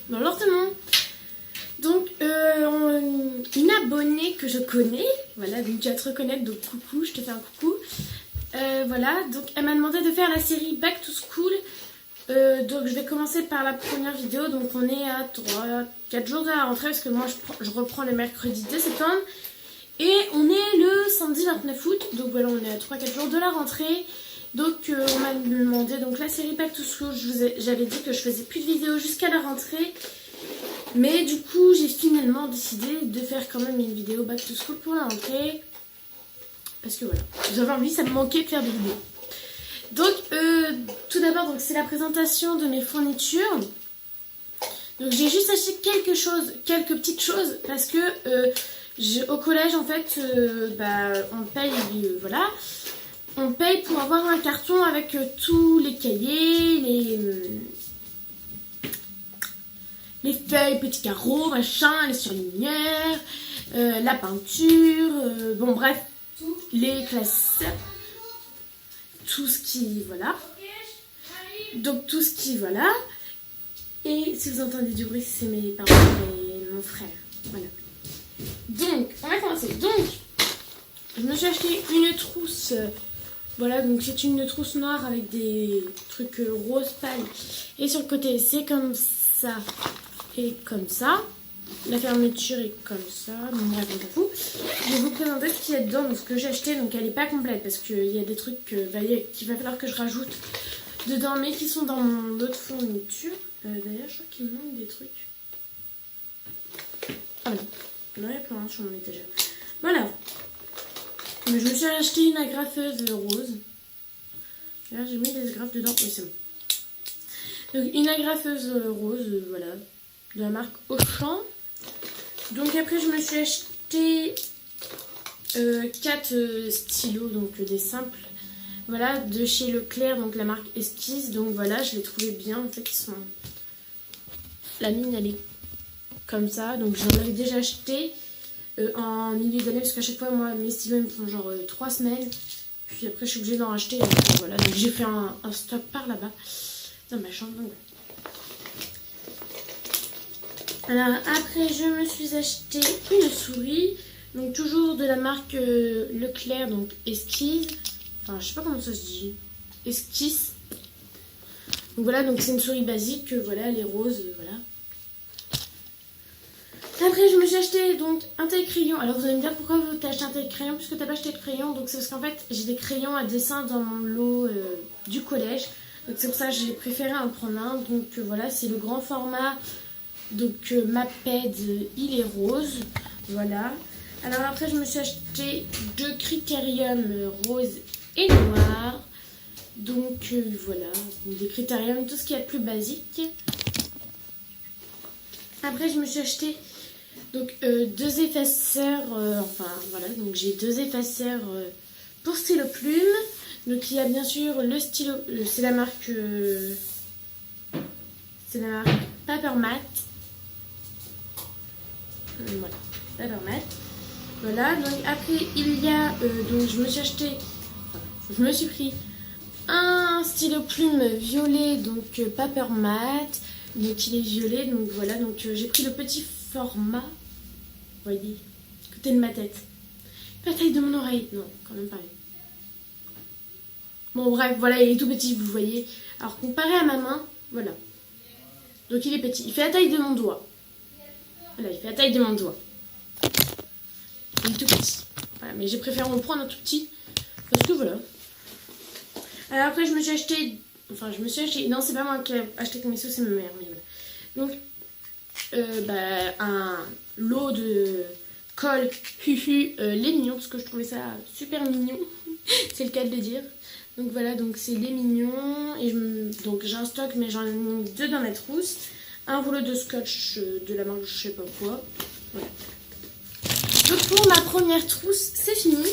dans l'ornement. Donc, une abonnée que je connais, voilà, donc tu vas te reconnaître, donc coucou, je te fais un coucou. Voilà, donc elle m'a demandé de faire la série Back to School. Donc je vais commencer par la première vidéo. Donc on est à 4 jours de la rentrée parce que moi je reprends le mercredi 2 septembre. Et on est le samedi 29 août. Donc voilà, on est à 3-4 jours de la rentrée. Donc on m'a demandé donc la série Back to School. J'avais dit que je faisais plus de vidéos jusqu'à la rentrée. Mais du coup j'ai finalement décidé de faire quand même une vidéo Back to School pour la rentrée. Parce que voilà, j'avais envie, ça me manquait de faire des vidéos. Donc tout d'abord c'est la présentation de mes fournitures. Donc j'ai juste acheté quelques petites choses parce que au collège en fait on paye voilà. On paye pour avoir un carton avec tous les cahiers, les feuilles, petits carreaux, machin, les surligneurs, la peinture, bon bref, les classeurs, tout ce qui, voilà. Donc tout ce qui, voilà. Et si vous entendez du bruit, c'est mes parents et mon frère, voilà. Donc, on va commencer. Donc, je me suis acheté une trousse, voilà, donc c'est une trousse noire avec des trucs rose pâle. Et sur le côté, c'est comme ça et comme ça. La fermeture est comme ça. Bon, bref, on s'en fout. Je vais vous présenter ce qu'il y a dedans. Donc, ce que j'ai acheté, donc elle n'est pas complète parce qu'il y a des trucs qu'il va falloir que je rajoute dedans, mais qui sont dans mon autre fourniture. D'ailleurs, je crois qu'il me manque des trucs. Ah non, il y en a plein sur mon étagère. Voilà. Mais je me suis acheté une agrafeuse rose. Là, j'ai mis des agrafes dedans. Oui, c'est bon. Donc, une agrafeuse rose, voilà, de la marque Auchan. Donc, après, je me suis acheté 4 stylos, donc des simples. Voilà, de chez Leclerc, donc la marque Esquisse. Donc, voilà, je les trouvais bien. En fait, ils sont. La mine, elle est comme ça. Donc, j'en avais déjà acheté en milieu d'année parce qu'à chaque fois, moi, mes stylos, ils me font genre 3 semaines. Puis après, je suis obligée d'en racheter. Donc, voilà, donc j'ai fait un stock par là-bas dans ma chambre. Donc, voilà. Alors, après, je me suis acheté une souris. Donc, toujours de la marque Leclerc, donc Esquisse. Enfin, je sais pas comment ça se dit. Esquisse. Donc, voilà, donc c'est une souris basique. Voilà, elle est rose. Voilà. Après, je me suis acheté donc un taille-crayon. Alors, vous allez me dire pourquoi vous t'as acheté un taille-crayon puisque t'as pas acheté de crayon. Donc, c'est parce qu'en fait, j'ai des crayons à dessin dans mon lot du collège. Donc, c'est pour ça que j'ai préféré en prendre un. Donc, voilà, c'est le grand format. Donc, Maped, il est rose. Voilà. Alors, après, je me suis acheté 2 critériums rose et noir. Donc, voilà. Des critériums, tout ce qu'il y a de plus basique. Après, je me suis acheté. Donc 2 effaceurs, enfin voilà, donc j'ai 2 effaceurs pour stylo plume. Donc il y a bien sûr le stylo, c'est la marque Paper Mat. Voilà, Paper Mat. Voilà, donc après il y a, donc je me suis pris un stylo plume violet, donc Paper Mat. Donc il est violet, donc voilà, donc j'ai pris le petit format. Vous voyez, côté de ma tête. Pas la taille de mon oreille. Non, quand même pas. Bon, bref, voilà, il est tout petit, vous voyez. Alors, comparé à ma main, voilà. Donc, il est petit. Il fait la taille de mon doigt. Voilà, il fait la taille de mon doigt. Il est tout petit. Voilà, mais j'ai préféré en prendre un tout petit. Parce que voilà. Alors, après, je me suis acheté. Enfin, je me suis acheté. Non, c'est pas moi qui ai acheté comme sous, c'est ma mère. Mais voilà. Donc, un lot de colle les mignons parce que je trouvais ça super mignon. C'est le cas de le dire. Donc voilà, donc c'est les mignons et donc j'ai un stock mais j'en ai mis 2 dans ma trousse, un rouleau de scotch de la marque je sais pas quoi. Voilà. Donc pour ma première trousse c'est fini.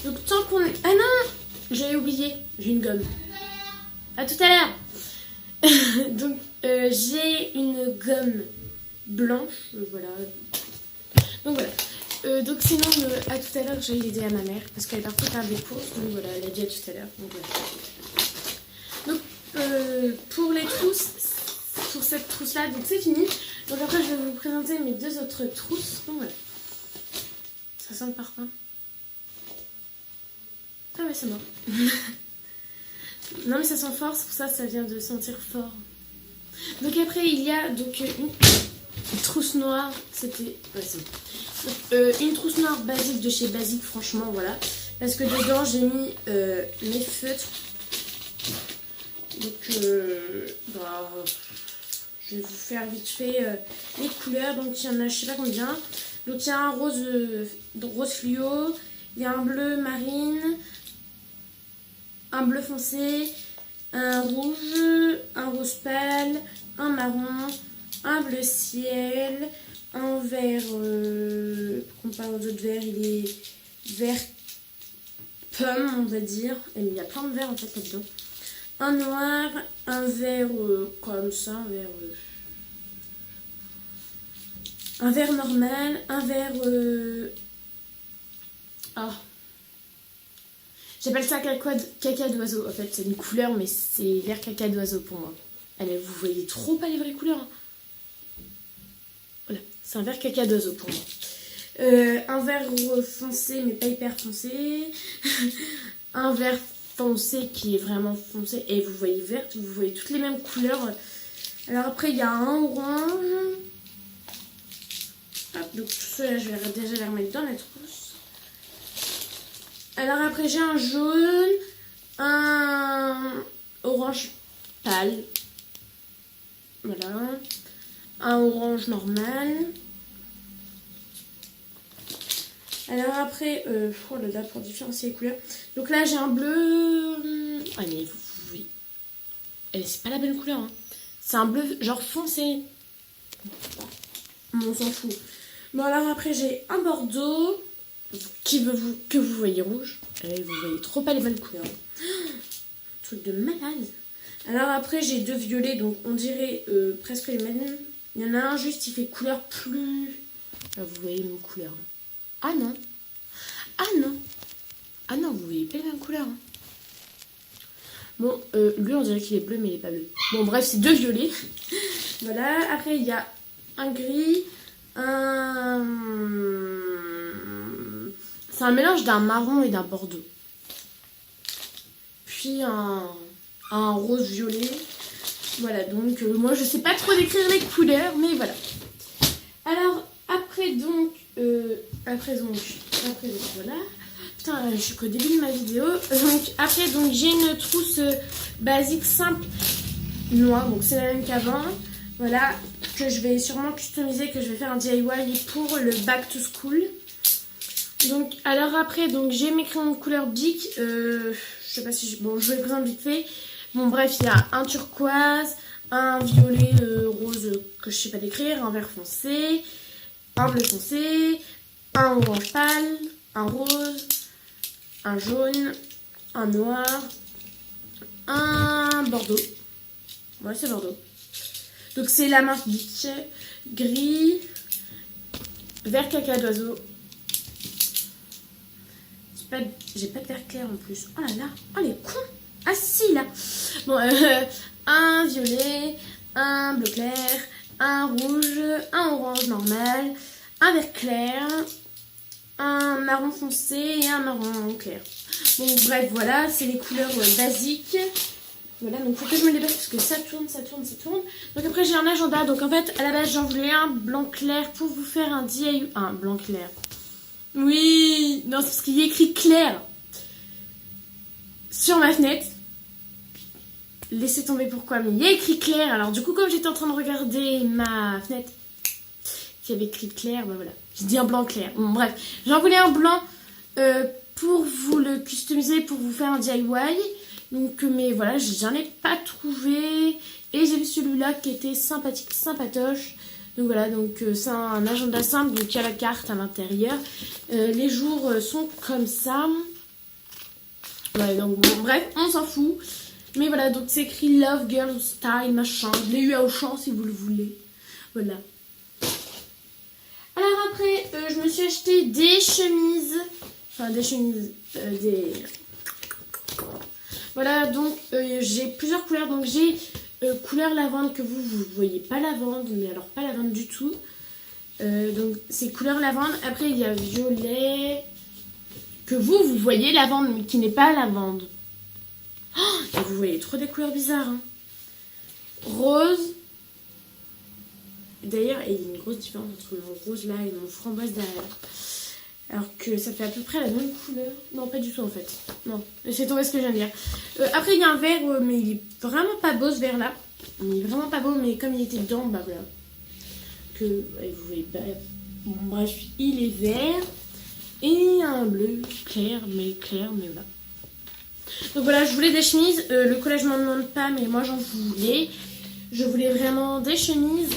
Donc tant qu'on est... Ah non, j'avais oublié, j'ai une gomme. À tout à l'heure. Donc j'ai une gomme blanche, voilà. Donc voilà. Donc sinon, à tout à l'heure, j'ai aidé à ma mère parce qu'elle est partie faire des courses. Donc voilà, elle a dit à tout à l'heure. Donc voilà. Donc pour les trousses, pour cette trousse là, donc c'est fini. Donc après je vais vous présenter mes 2 autres trousses. Donc voilà. Ça sent le parfum. Ah ouais, c'est mort. Non mais ça sent fort, c'est pour ça que ça vient de sentir fort. Donc après il y a donc une trousse noire, c'était... Ouais, c'est bon. Une trousse noire basique de chez Basique, franchement, voilà. Parce que dedans j'ai mis mes feutres. Donc bah, je vais vous faire vite fait les couleurs. Donc il y en a je sais pas combien. Donc il y a un rose fluo, il y a un bleu marine, un bleu foncé, un rose pâle, un marron, un bleu ciel, un vert, comparé aux autres verts, il est vert pomme, on va dire. Et il y a plein de verts en fait là-dedans. Un noir, un vert comme ça, un vert normal, un vert... Ah. J'appelle ça caca d'oiseau. En fait, c'est une couleur, mais c'est vert caca d'oiseau pour moi. Allez, vous voyez trop pas les vraies couleurs. Hein. Voilà, c'est un vert caca d'oiseau pour moi. Un vert foncé, mais pas hyper foncé. Un vert foncé qui est vraiment foncé. Et vous voyez vert, vous voyez toutes les mêmes couleurs. Alors après, il y a un orange. Hop, donc tout cela, je vais déjà les remettre dans la trousse. Alors après, j'ai un jaune, un orange pâle. Voilà. Un orange normal. Alors après, oh là là, pour différencier les couleurs. Donc là, j'ai un bleu. Ah, mais oui. C'est pas la belle couleur. Hein. C'est un bleu genre foncé. On s'en fout. Bon, alors après, j'ai un bordeaux que vous voyez rouge. Et vous voyez trop pas les bonnes couleurs. Truc de malade. Alors après, j'ai 2 violets, donc on dirait presque les mêmes. Il y en a un juste, il fait couleur plus... Là, vous voyez une couleur. Ah non. Ah non. Ah non, vous voyez pas les mêmes couleurs. Hein. Bon, lui, on dirait qu'il est bleu, mais il est pas bleu. Bon, bref, c'est 2 violets. Voilà. Après, il y a un gris. C'est un mélange d'un marron et d'un bordeaux. Puis un rose violet. Voilà, donc moi je sais pas trop décrire les couleurs, mais voilà. Alors après donc voilà. Putain, je suis qu'au début de ma vidéo. Donc après donc j'ai une trousse basique simple noire, donc c'est la même qu'avant. Voilà, que je vais sûrement customiser, que je vais faire un DIY pour le back to school. Donc alors après donc j'ai mes crayons de couleur Bic. Je sais pas si bon, je vais les présenter vite fait. Bon bref, il y a un turquoise, un violet rose que je sais pas décrire, un vert foncé, un bleu foncé, un orange pâle, un rose, un jaune, un noir, un bordeaux. Ouais, c'est bordeaux. Donc c'est la marque Bic, gris, vert caca d'oiseau. J'ai pas de vert clair en plus. Oh là là, oh les cons. Ah si là. Bon, un violet, un bleu clair, un rouge, un orange normal, un vert clair, un marron foncé et un marron clair. Bon bref, voilà, c'est les couleurs basiques. Voilà, donc faut que je me dépêche parce que ça tourne. Donc après j'ai un agenda. Donc en fait, à la base j'en voulais un blanc clair pour vous faire un DIY. Un blanc clair. Oui, non, c'est parce qu'il y a écrit clair sur ma fenêtre. Laissez tomber pourquoi, mais il y a écrit clair. Alors du coup, comme j'étais en train de regarder ma fenêtre qui avait écrit clair, ben voilà. J'ai dit un blanc clair. Bon, bref, j'en voulais un blanc pour vous le customiser, pour vous faire un DIY. Donc, mais voilà, j'en ai pas trouvé. Et j'ai vu celui-là qui était sympathique, sympatoche. Donc voilà, donc c'est un agenda simple, donc il y a la carte à l'intérieur. Les jours sont comme ça. Ouais, donc bon, bref, on s'en fout. Mais voilà, donc c'est écrit Love Girl Style, machin. Je l'ai eu à Auchan si vous le voulez. Voilà. Alors après, je me suis acheté des chemises. Enfin, des chemises. Voilà, donc j'ai plusieurs couleurs. Donc j'ai couleur lavande que vous voyez pas lavande, mais alors pas lavande du tout. Donc c'est couleur lavande. Après il y a violet que vous voyez lavande mais qui n'est pas lavande. Oh, et vous voyez trop des couleurs bizarres. Hein. Rose. D'ailleurs il y a une grosse différence entre mon rose là et mon framboise derrière. Alors que ça fait à peu près la même couleur. Non, pas du tout en fait. Non, c'est tombé ce que je viens de dire. Après, il y a un vert, mais il est vraiment pas beau ce vert là. Il est vraiment pas beau, mais comme il était dedans, bah voilà. Que vous voyez pas. Bon, bref, il est vert. Et un bleu clair, mais voilà. Donc voilà, je voulais des chemises. Le collège m'en demande pas, mais moi j'en voulais. Je voulais vraiment des chemises.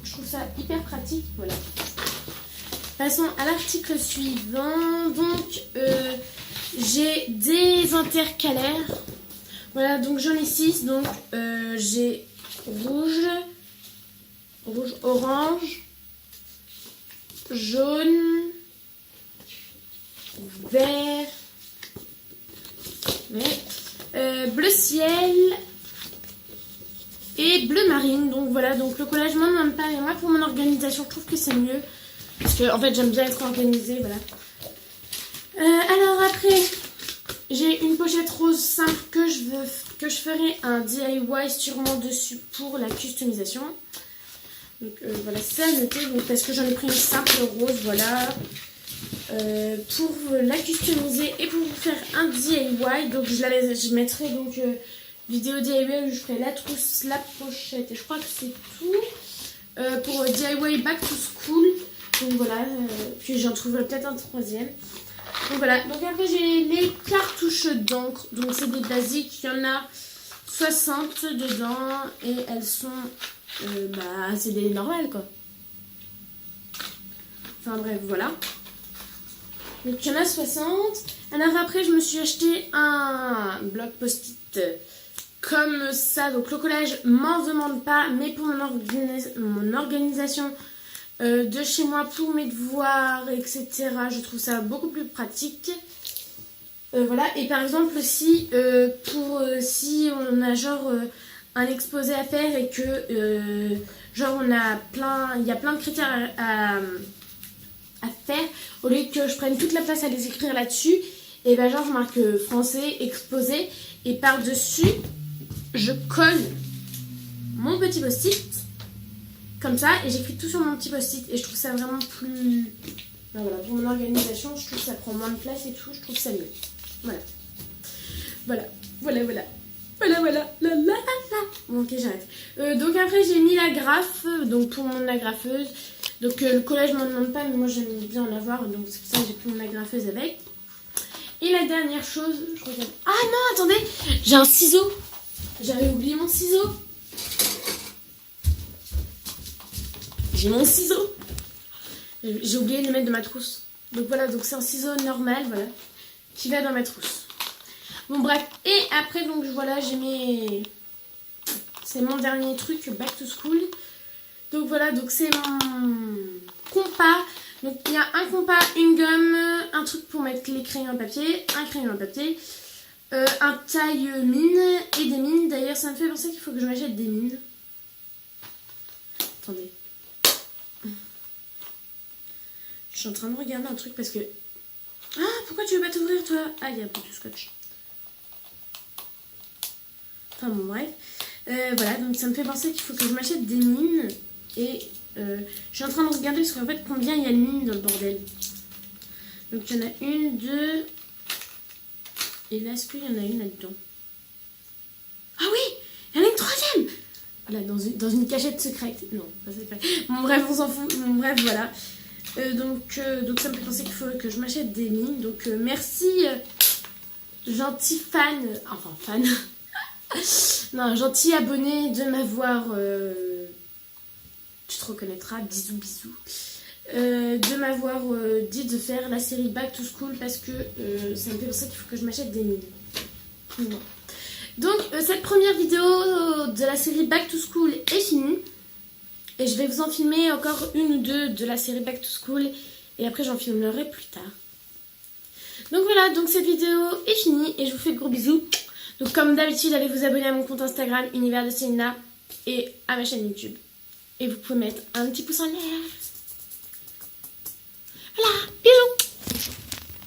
Je trouve ça hyper pratique. Voilà. Passons à l'article suivant. Donc, j'ai des intercalaires. Voilà, donc j'en ai 6. Donc, j'ai rouge, orange, jaune, vert, bleu ciel et bleu marine. Donc voilà, donc le collège m'en demande pas. Mais moi, pour mon organisation, je trouve que c'est mieux. Parce que en fait j'aime bien être organisée, voilà. Alors après, j'ai une pochette rose simple que je ferai un DIY sûrement dessus pour la customisation. Donc voilà, c'est à noter, donc, parce que j'en ai pris une simple rose, voilà. Pour la customiser et pour vous faire un DIY. Donc je mettrai donc vidéo DIY où je ferai la trousse, la pochette et je crois que c'est tout. Pour DIY Back to School. Donc voilà, puis j'en trouverai peut-être un troisième. Donc voilà, donc après j'ai les cartouches d'encre. Donc c'est des basiques, il y en a 60 dedans. Et elles sont, c'est des normales quoi. Enfin bref, voilà. Donc il y en a 60. Alors après je me suis acheté un bloc post-it comme ça. Donc le collège m'en demande pas, mais pour mon organisation de chez moi, pour mes devoirs, etc. Je trouve ça beaucoup plus pratique. Voilà, et par exemple si si on a genre un exposé à faire et que genre il y a plein de critères à faire, au lieu que je prenne toute la place à les écrire là-dessus, et ben genre je marque français, exposé, et par-dessus je colle mon petit post-it comme ça, et j'écris tout sur mon petit post-it, et je trouve ça vraiment plus... Ben voilà, pour mon organisation, je trouve que ça prend moins de place et tout, je trouve ça mieux. Voilà. Voilà. Bon, ok, j'arrête. Donc après, j'ai mis l'agrafe, donc pour mon agrafeuse. Donc le collège m'en demande pas, mais moi j'aime bien en avoir, donc c'est pour ça que j'ai pris mon agrafeuse avec. Et la dernière chose, je regarde... Ah non, attendez, j'ai un ciseau. J'avais oublié mon ciseau. J'ai mon ciseau. J'ai oublié de le mettre dans ma trousse. Donc voilà, donc c'est un ciseau normal, voilà, qui va dans ma trousse. Bon bref, et après donc voilà, j'ai mes... C'est mon dernier truc, Back to School. Donc voilà, donc c'est mon compas. Donc il y a un compas, une gomme, un truc pour mettre les crayons en papier, un crayon en papier, un taille mine et des mines. D'ailleurs ça me fait penser qu'il faut que je m'achète des mines. Attendez. Je suis en train de regarder un truc parce que... Ah, pourquoi tu veux pas t'ouvrir toi? Ah, il y a un peu de scotch. Enfin bon, bref. Voilà, donc ça me fait penser qu'il faut que je m'achète des mines. Et je suis en train de regarder parce qu'en fait, combien il y a de mines dans le bordel. Donc il y en a une, deux... Et là, est-ce qu'il y en a une là-dedans? Ah oui, il y en a une troisième. Voilà, dans une cachette secrète. Non, pas secrète. Bon, bref, on s'en fout. Bon, bref, voilà. Donc ça me fait penser qu'il faut que je m'achète des mines. Donc merci gentil fan, enfin fan, non, gentil abonné de m'avoir, tu te reconnaîtras, bisous bisous, de m'avoir dit de faire la série Back to School parce que ça me fait penser qu'il faut que je m'achète des mines. Bon. Donc cette première vidéo de la série Back to School est finie. Et je vais vous en filmer encore une ou deux de la série Back to School. Et après j'en filmerai plus tard. Donc voilà, donc cette vidéo est finie. Et je vous fais de gros bisous. Donc comme d'habitude, allez vous abonner à mon compte Instagram, Univers de Célina, et à ma chaîne YouTube. Et vous pouvez mettre un petit pouce en l'air.